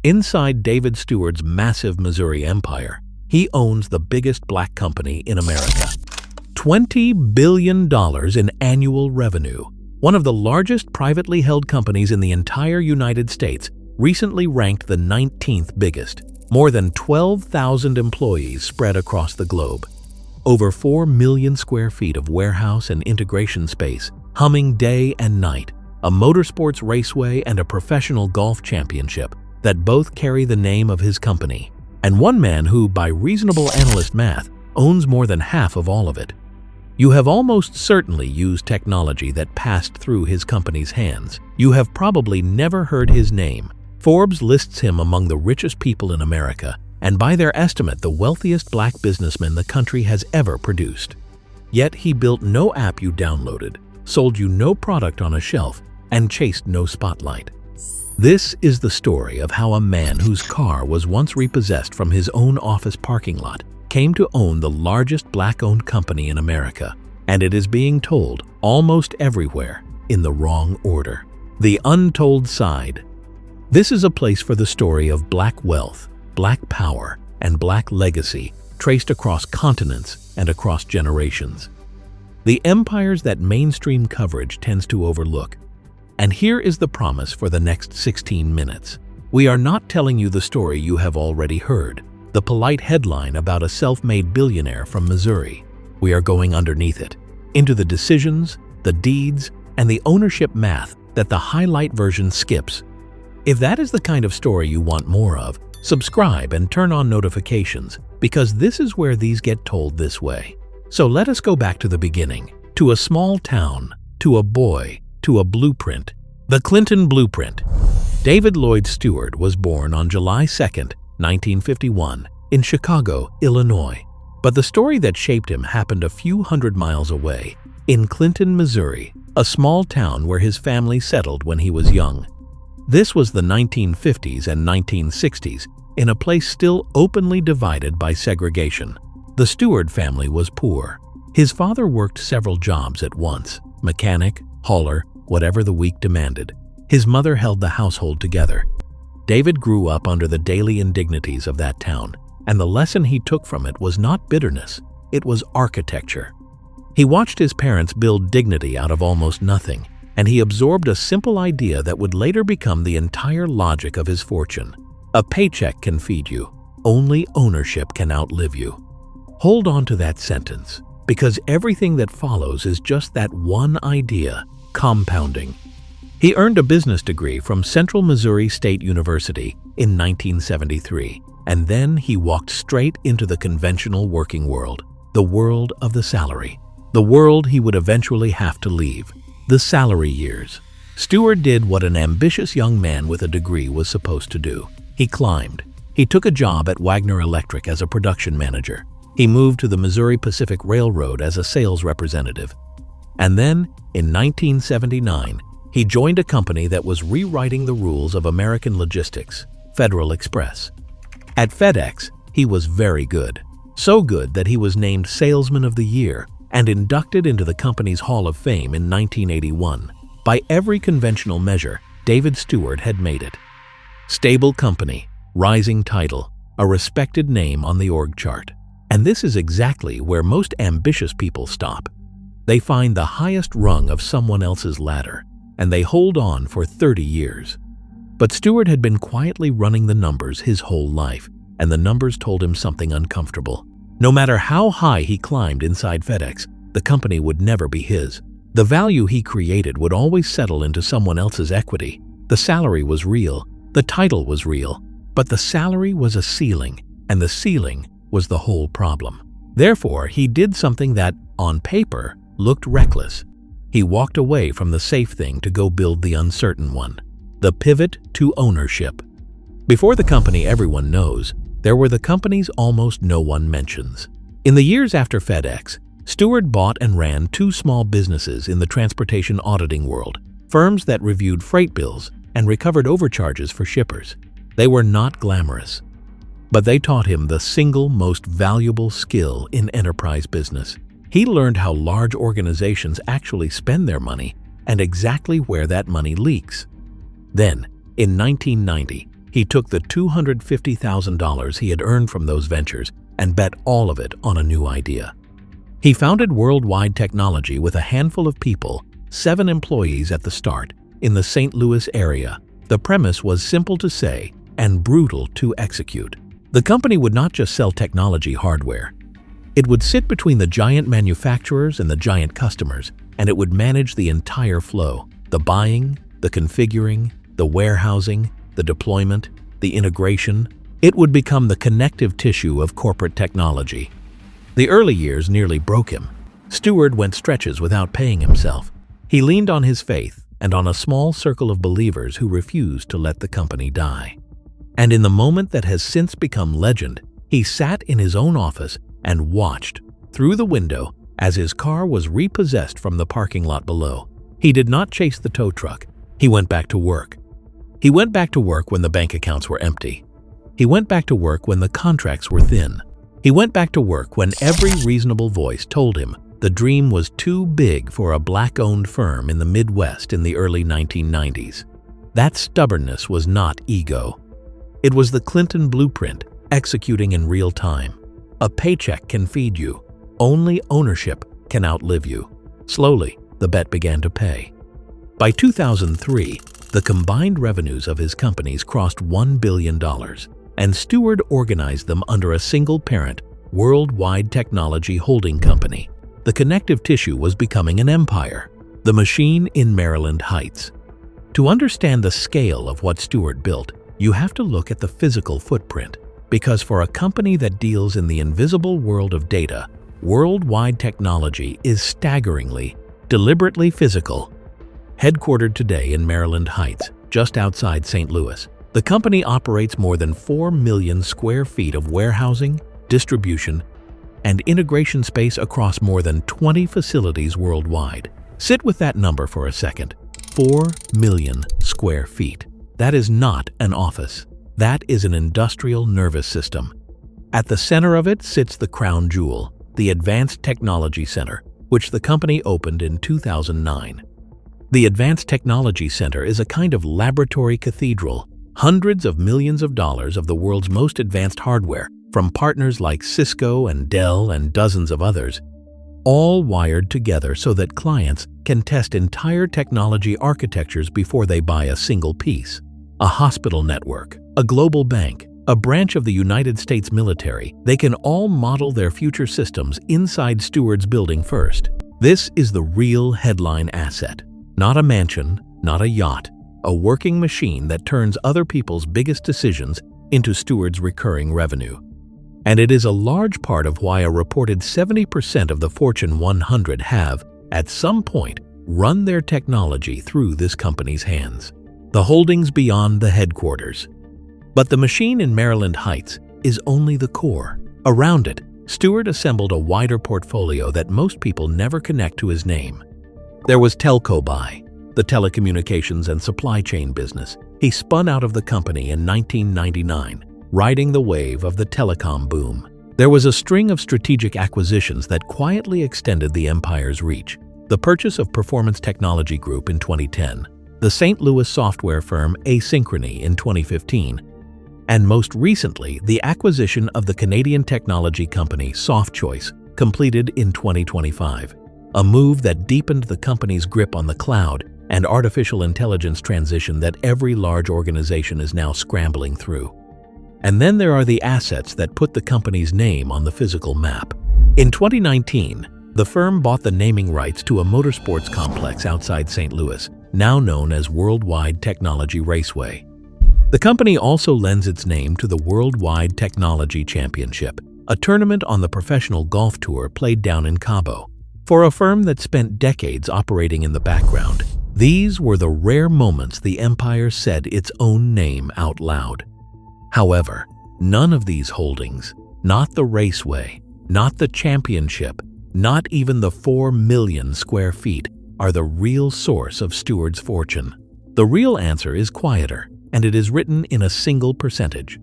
Inside David Steward's massive Missouri empire, he owns the biggest black company in America. $20 billion in annual revenue. One of the largest privately held companies in the entire United States, recently ranked the 19th biggest. More than 12,000 employees spread across the globe. Over 4 million square feet of warehouse and integration space, humming day and night, a motorsports raceway and a professional golf championship that both carry the name of his company, and one man who, by reasonable analyst math, owns more than half of all of it. You have almost certainly used technology that passed through his company's hands. You have probably never heard his name. Forbes lists him among the richest people in America, and by their estimate, the wealthiest black businessman the country has ever produced. Yet he built no app you downloaded, sold you no product on a shelf, and chased no spotlight. This is the story of how a man whose car was once repossessed from his own office parking lot came to own the largest black-owned company in America, and it is being told almost everywhere in the wrong order. The Untold Side. This is a place for the story of black wealth, black power, and black legacy traced across continents and across generations. The empires that mainstream coverage tends to overlook. And here is the promise for the next 16 minutes. We are not telling you the story you have already heard, the polite headline about a self-made billionaire from Missouri. We are going underneath it, into the decisions, the deeds, and the ownership math that the highlight version skips. If that is the kind of story you want more of, subscribe and turn on notifications, because this is where these get told this way. So let us go back to the beginning, to a small town, to a boy, to a blueprint. The Clinton Blueprint. David Lloyd Steward was born on July 2, 1951, in Chicago, Illinois. But the story that shaped him happened a few hundred miles away, in Clinton, Missouri, a small town where his family settled when he was young. This was the 1950s and 1960s, in a place still openly divided by segregation. The Steward family was poor. His father worked several jobs at once: mechanic, hauler, whatever the week demanded. His mother held the household together. David grew up under the daily indignities of that town, and the lesson he took from it was not bitterness, it was architecture. He watched his parents build dignity out of almost nothing, and he absorbed a simple idea that would later become the entire logic of his fortune. A paycheck can feed you, only ownership can outlive you. Hold on to that sentence, because everything that follows is just that one idea, compounding. He earned a business degree from Central Missouri State University in 1973, and then he walked straight into the conventional working world, the world of the salary, the world he would eventually have to leave, the salary years. Steward did what an ambitious young man with a degree was supposed to do. He climbed. He took a job at Wagner Electric as a production manager. He moved to the Missouri Pacific Railroad as a sales representative. And then, in 1979, he joined a company that was rewriting the rules of American logistics, Federal Express. At FedEx, he was very good. So good that he was named Salesman of the Year and inducted into the company's Hall of Fame in 1981. By every conventional measure, David Steward had made it. Stable company, rising title, a respected name on the org chart. And this is exactly where most ambitious people stop. They find the highest rung of someone else's ladder, and they hold on for 30 years. But Steward had been quietly running the numbers his whole life, and the numbers told him something uncomfortable. No matter how high he climbed inside FedEx, the company would never be his. The value he created would always settle into someone else's equity. The salary was real, the title was real, but the salary was a ceiling, and the ceiling was the whole problem. Therefore, he did something that, on paper, looked reckless. He walked away from the safe thing to go build the uncertain one, the pivot to ownership. Before the company everyone knows, there were the companies almost no one mentions. In the years after FedEx, Steward bought and ran two small businesses in the transportation auditing world, firms that reviewed freight bills and recovered overcharges for shippers. They were not glamorous, but they taught him the single most valuable skill in enterprise business. He learned how large organizations actually spend their money and exactly where that money leaks. Then, in 1990, He took the $250,000 he had earned from those ventures and bet all of it on a new idea. He founded Worldwide Technology with a handful of people, 7 employees at the start, in the St. Louis area. The premise was simple to say and brutal to execute. The company would not just sell technology hardware. It would sit between the giant manufacturers and the giant customers, and it would manage the entire flow: the buying, the configuring, the warehousing, the deployment, the integration. It would become the connective tissue of corporate technology. The early years nearly broke him. Steward went stretches without paying himself. He leaned on his faith and on a small circle of believers who refused to let the company die. And in the moment that has since become legend, he sat in his own office and watched, through the window, as his car was repossessed from the parking lot below. He did not chase the tow truck. He went back to work. He went back to work when the bank accounts were empty. He went back to work when the contracts were thin. He went back to work when every reasonable voice told him the dream was too big for a black-owned firm in the Midwest in the early 1990s. That stubbornness was not ego. It was the Clinton blueprint, executing in real time. A paycheck can feed you. Only ownership can outlive you. Slowly, the bet began to pay. By 2003, the combined revenues of his companies crossed $1 billion, and Steward organized them under a single parent, Worldwide Technology Holding Company. The connective tissue was becoming an empire, the machine in Maryland Heights. To understand the scale of what Steward built, you have to look at the physical footprint, because for a company that deals in the invisible world of data, Worldwide Technology is staggeringly, deliberately physical. Headquartered today in Maryland Heights, just outside St. Louis, the company operates more than 4 million square feet of warehousing, distribution, and integration space across more than 20 facilities worldwide. Sit with that number for a second. 4 million square feet. That is not an office. That is an industrial nervous system. At the center of it sits the crown jewel, the Advanced Technology Center, which the company opened in 2009. The Advanced Technology Center is a kind of laboratory cathedral, hundreds of millions of dollars of the world's most advanced hardware, from partners like Cisco and Dell and dozens of others, all wired together so that clients can test entire technology architectures before they buy a single piece. A hospital network, a global bank, a branch of the United States military, they can all model their future systems inside Steward's building first. This is the real headline asset. Not a mansion, not a yacht, a working machine that turns other people's biggest decisions into Steward's recurring revenue. And it is a large part of why a reported 70% of the Fortune 100 have, at some point, run their technology through this company's hands. The holdings beyond the headquarters. But the machine in Maryland Heights is only the core. Around it, Steward assembled a wider portfolio that most people never connect to his name. There was Telco Buy, the telecommunications and supply chain business. He spun out of the company in 1999, riding the wave of the telecom boom. There was a string of strategic acquisitions that quietly extended the empire's reach. The purchase of Performance Technology Group in 2010, the St. Louis software firm Asynchrony in 2015, and most recently, the acquisition of the Canadian technology company SoftChoice, completed in 2025, a move that deepened the company's grip on the cloud and artificial intelligence transition that every large organization is now scrambling through. And then there are the assets that put the company's name on the physical map. In 2019, the firm bought the naming rights to a motorsports complex outside St. Louis, now known as Worldwide Technology Raceway. The company also lends its name to the Worldwide Technology Championship, a tournament on the professional golf tour played down in Cabo. For a firm that spent decades operating in the background, these were the rare moments the empire said its own name out loud. However, none of these holdings, not the Raceway, not the championship, not even the 4 million square feet, are the real source of Steward's fortune. The real answer is quieter, and it is written in a single percentage.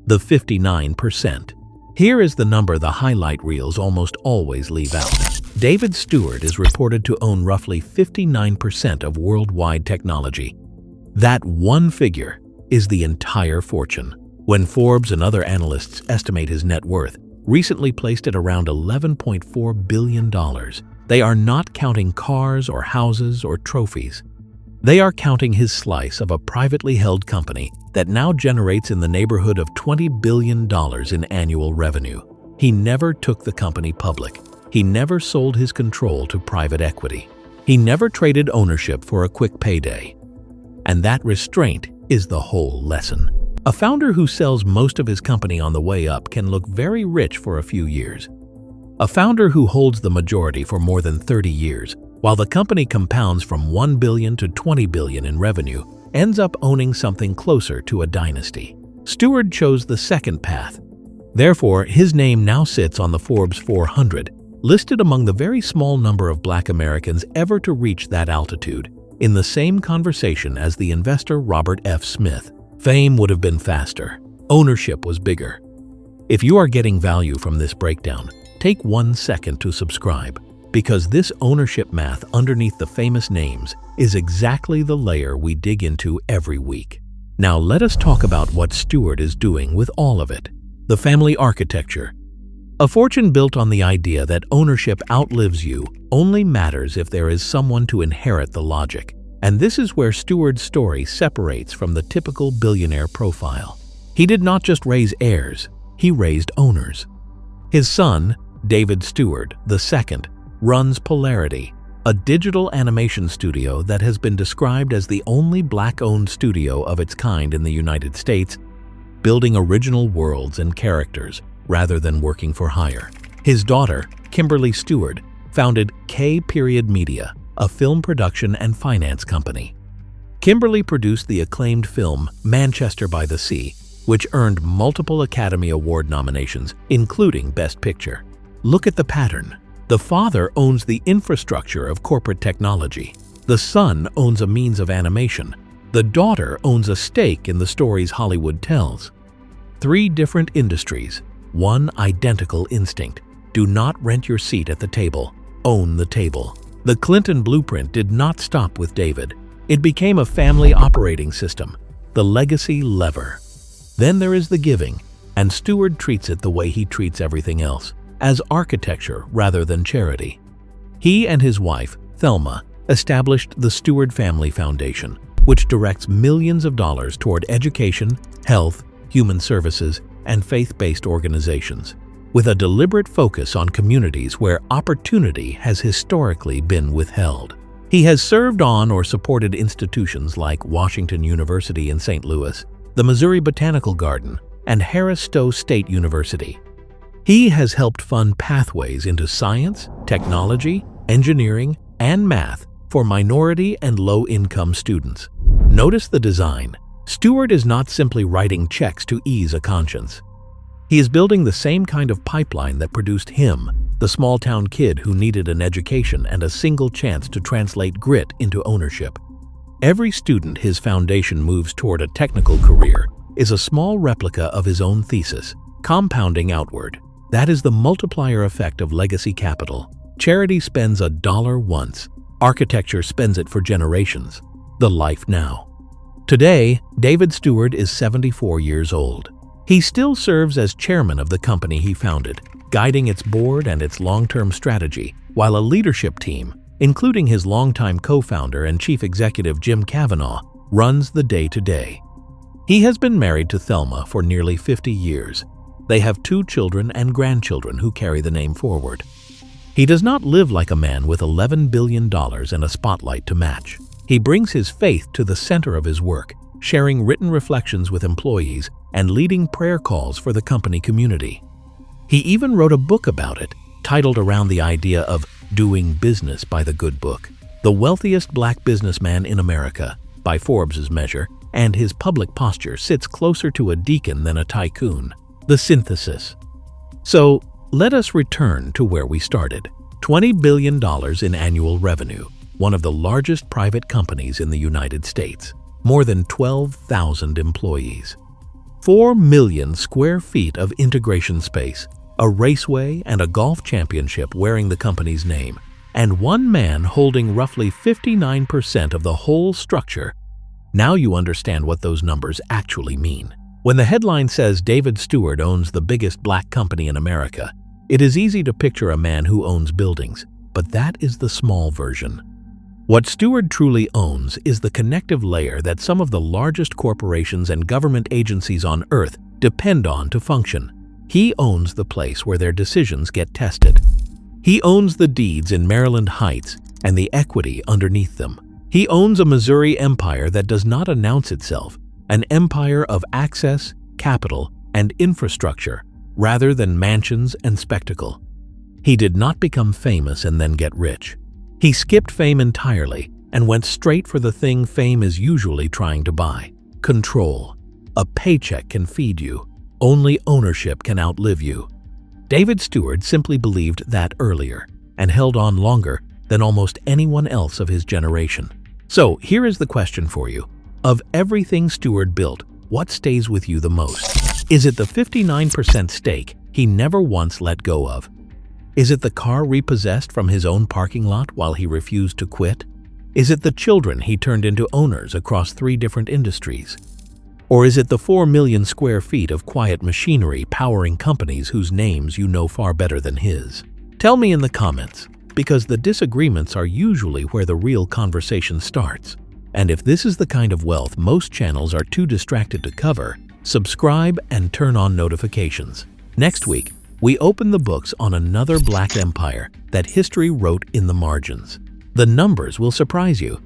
The 59%. Here is the number the highlight reels almost always leave out. David Steward is reported to own roughly 59% of Worldwide Technology. That one figure, is the entire fortune. When Forbes and other analysts estimate his net worth, recently placed at around $11.4 billion, they are not counting cars or houses or trophies. They are counting his slice of a privately held company that now generates in the neighborhood of $20 billion in annual revenue. He never took the company public. He never sold his control to private equity. He never traded ownership for a quick payday. And that restraint is the whole lesson. A founder who sells most of his company on the way up can look very rich for a few years. A founder who holds the majority for more than 30 years, while the company compounds from $1 billion to $20 billion in revenue, ends up owning something closer to a dynasty. Steward chose the second path. Therefore, his name now sits on the Forbes 400, listed among the very small number of Black Americans ever to reach that altitude, in the same conversation as the investor Robert F. Smith. Fame would have been faster. Ownership was bigger. If you are getting value from this breakdown, take 1 second to subscribe, because this ownership math underneath the famous names is exactly the layer we dig into every week. Now let us talk about what Steward is doing with all of it. The family architecture. A fortune built on the idea that ownership outlives you only matters if there is someone to inherit the logic. And this is where Steward's story separates from the typical billionaire profile. He did not just raise heirs, he raised owners. His son, David Steward II, runs Polarity, a digital animation studio that has been described as the only Black-owned studio of its kind in the United States, building original worlds and characters rather than working for hire. His daughter, Kimberly Steward, founded K-Media, a film production and finance company. Kimberly produced the acclaimed film Manchester by the Sea, which earned multiple Academy Award nominations, including Best Picture. Look at the pattern. The father owns the infrastructure of corporate technology. The son owns a means of animation. The daughter owns a stake in the stories Hollywood tells. 3 different industries, 1 identical instinct. Do not rent your seat at the table. Own the table. The Clinton blueprint did not stop with David. It became a family operating system, the legacy lever. Then there is the giving, and Steward treats it the way he treats everything else, as architecture rather than charity. He and his wife, Thelma, established the Steward Family Foundation, which directs millions of dollars toward education, health, human services, and faith-based organizations, with a deliberate focus on communities where opportunity has historically been withheld. He has served on or supported institutions like Washington University in St. Louis, the Missouri Botanical Garden, and Harris Stowe State University. He has helped fund pathways into science, technology, engineering, and math for minority and low-income students. Notice the design. Steward is not simply writing checks to ease a conscience. He is building the same kind of pipeline that produced him, the small-town kid who needed an education and a single chance to translate grit into ownership. Every student his foundation moves toward a technical career is a small replica of his own thesis, compounding outward. That is the multiplier effect of legacy capital. Charity spends $1 once. Architecture spends it for generations. The life now. Today, David Steward is 74 years old. He still serves as chairman of the company he founded, guiding its board and its long-term strategy, while a leadership team, including his longtime co-founder and chief executive Jim Kavanaugh, runs the day-to-day. He has been married to Thelma for nearly 50 years. They have 2 children and grandchildren who carry the name forward. He does not live like a man with $11 billion and a spotlight to match. He brings his faith to the center of his work, sharing written reflections with employees and leading prayer calls for the company community. He even wrote a book about it, titled around the idea of doing business by the good book. The wealthiest Black businessman in America, by Forbes' measure, and his public posture sits closer to a deacon than a tycoon. The synthesis. So, let us return to where we started. $20 billion in annual revenue, one of the largest private companies in the United States. More than 12,000 employees. 4 million square feet of integration space, a raceway and a golf championship wearing the company's name, and one man holding roughly 59% of the whole structure. Now you understand what those numbers actually mean. When the headline says David Steward owns the biggest black company in America, it is easy to picture a man who owns buildings, but that is the small version. What Steward truly owns is the connective layer that some of the largest corporations and government agencies on Earth depend on to function. He owns the place where their decisions get tested. He owns the deeds in Maryland Heights and the equity underneath them. He owns a Missouri empire that does not announce itself, an empire of access, capital, and infrastructure, rather than mansions and spectacle. He did not become famous and then get rich. He skipped fame entirely and went straight for the thing fame is usually trying to buy: control. A paycheck can feed you. Only ownership can outlive you. David Steward simply believed that earlier and held on longer than almost anyone else of his generation. So here is the question for you. Of everything Steward built, what stays with you the most? Is it the 59% stake he never once let go of? Is it the car repossessed from his own parking lot while he refused to quit? Is it the children he turned into owners across 3 different industries? Or is it the 4 million square feet of quiet machinery powering companies whose names you know far better than his? Tell me in the comments, because the disagreements are usually where the real conversation starts. And if this is the kind of wealth most channels are too distracted to cover, subscribe and turn on notifications. Next week, we open the books on another black empire that history wrote in the margins. The numbers will surprise you.